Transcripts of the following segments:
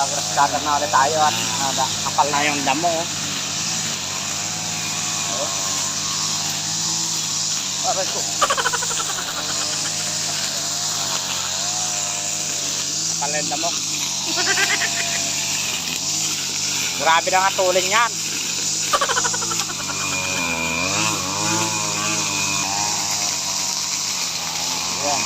grass cutter na ulit tayo at kapal na yung damo. Aray ko. Kapal na yung damo. Grabe na nga tulin yan. Ayan.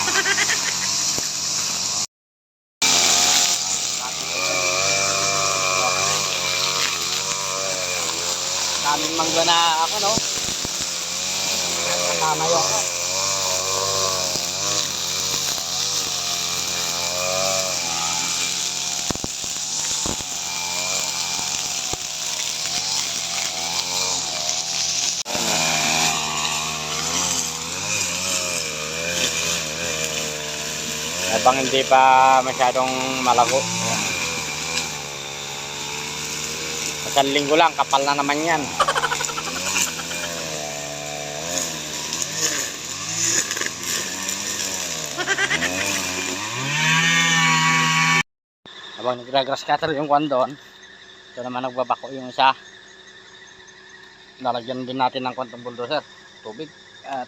Daming mangga na ako, no? Tama yung habang hindi pa masyadong malago. Isang linggo lang, kapal na naman yan. Habang nagra-grass cutter yung kwan doon, ito naman nagbabako yung isa. Lalagyan din natin ng kwantong bulldozer, tubig, at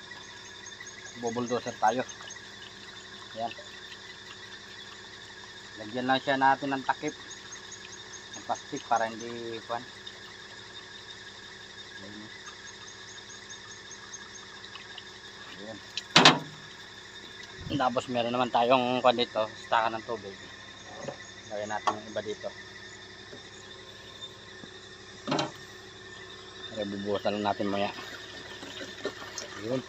bulldozer tayo. Yan. Lagyan lang siya natin ng takip ng plastic para hindi kwan. Ayan. Tapos meron naman tayong kwan dito, stakan ng tubig. Lagyan natin yung iba dito. Para bubuhusan lang natin maya. Ayun.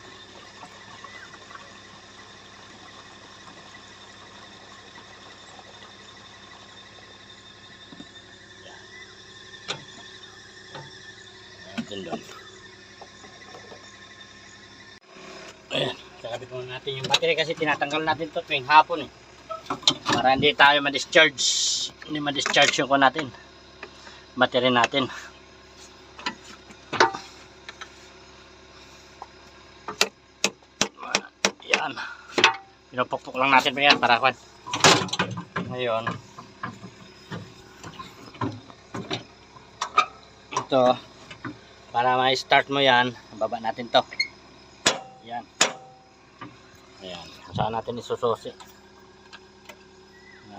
Doon. Ayan, kakabit muna natin yung battery kasi tinatanggal natin ito tuwing hapon para hindi tayo ma-discharge, hindi ma-discharge yung ko natin, battery natin. Ayan, pinupukpuk lang natin pa yan para kwan. Ngayon ito, para ma-start mo yan, baba natin to. Yan. Ayan. Saan natin isususi.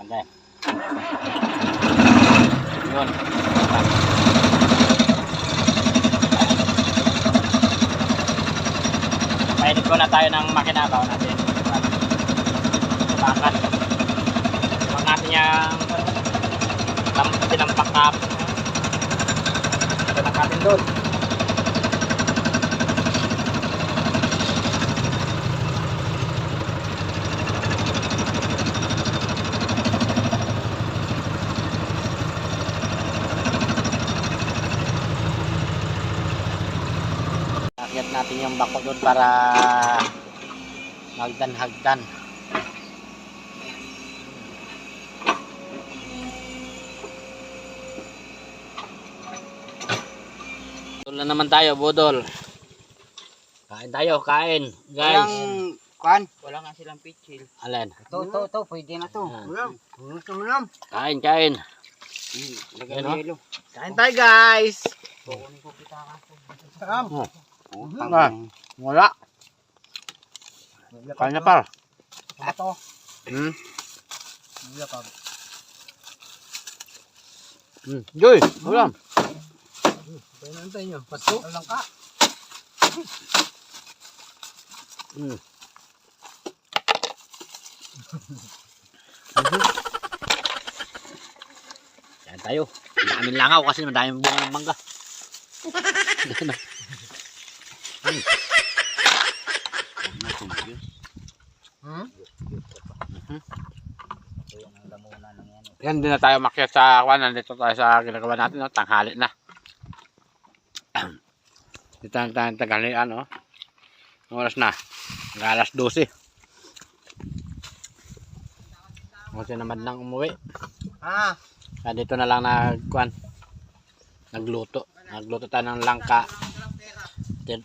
Ayan. Yun. Painit ko na tayo ng makina. Bawa natin. Bakit. Huwag natin yung tinampak up. Ito natin doon. Akyat natin yung bako doon para hagdan-hagdan. Doon na naman tayo, budol. Kain tayo, kain. Guys. Wala nga silang pitchil. Alin? Ito, pwede na to. Kain, kain. Lagyan ng yelo. Kain tayo guys. Kukunin ko kita ako. Wala. Kain na pa. Ito. Joy, ulam. Kaya nantay nyo. Pasto. Walang ka. Kain tayo. Daming langaw kasi madaming bunga ng mangga. Yan din na tayo makyat sa kwan. Nandito tayo sa ginagawa natin, no? Tanghali na. Dito ang tanghalian, no? Ang oras na. Alas 12. Kasi naman nang umuwi. Dito na lang nagluto. Nagluto tayo ng langka,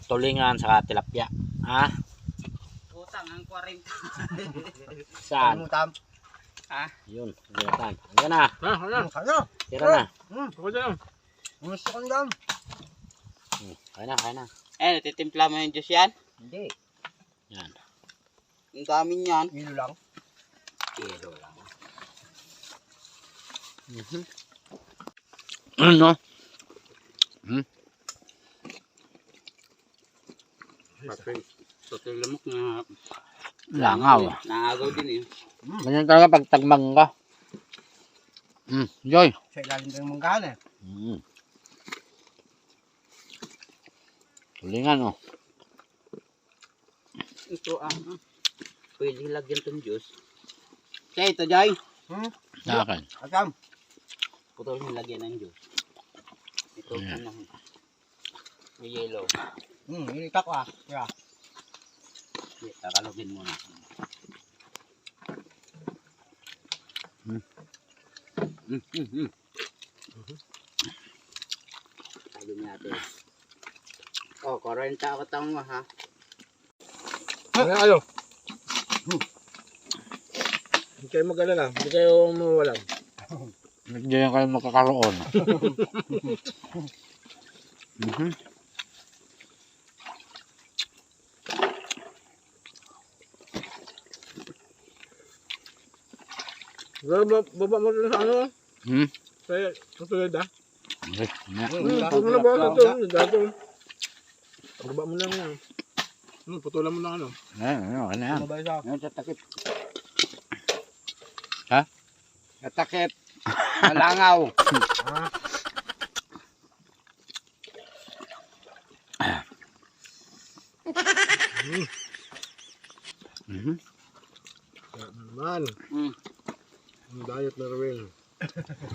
tulingan, saka tilapia. Utang ang 40. Saan? Yun, ginatan. Hanggang na. Ano? Tira na. Ako dyan. Gusto ko lang. Kaya na, kaya na. Natitimpla mo yung juice yan? Hindi. Yan. Ang dami niyan. Kilo lang. Kilo lang. Ano? Pati lamok na Langaw. naagaw din eh. Ganyan talaga pag tagmang ka. Joy. Sa ilalim ng manggahan eh. Tulingan oh. Ito pwede lagyan itong juice. Kaya ito, Jai. Sa akin. Asam. Putol yung lagyan ng juice. Ito, Ayan. may yellow. Ilitak ko ah. Kaya. Kakalugin muna. Sabi natin. Oh, 40 ako taong ha. Ano? Hindi kayo mag-alala. Hindi kayo mawalan. Hindi yan kayo makakaroon. Baba mo rin sa ano? Sa susunod ah. Okay. Huwag mo na ba ito? Dato. Baba mo lang yan. Putulan mo lang ano. Okay na yan. Mabay sa Ngayon sa takip. Ha? Sa takip. Malangaw. Man. Ang diet na rin.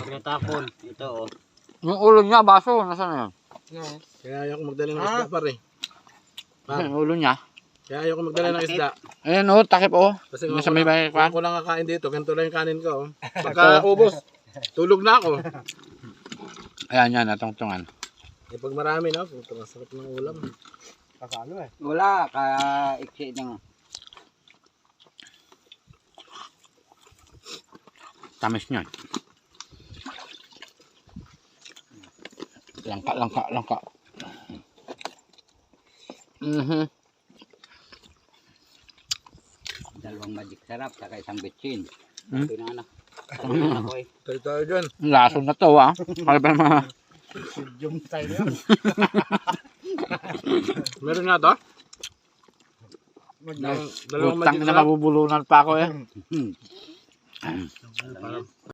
Pagkatapon. Ito oh. Yung ulo niya, baso. Nasaan na yan? Kaya ayaw ko magdala ng isda pare. Yung ulo niya. Kaya ayaw ko magdala ng isda. Ayan oh, takip oh. Kasi Nasa may bahay kung pa. ako lang kakain dito, ganito lang yung kanin ko. Oh. Pagka ubos, tulog na ako. Ayan yan, natungtungan. Eh pag marami na, puto masarap ng ulam. kasalo eh. Wala. Kaya iksi ng Tamis niya. Langka. dalawang magic sarap. Saka isang bitchin. Hmm? Pinanak. Tayo dyan. Laso na to ah. Kaya pa mga... Yung tayo yun. Meron nga to? Dalawang Utang magic na sarap. mabubulunan pa ako eh. Parang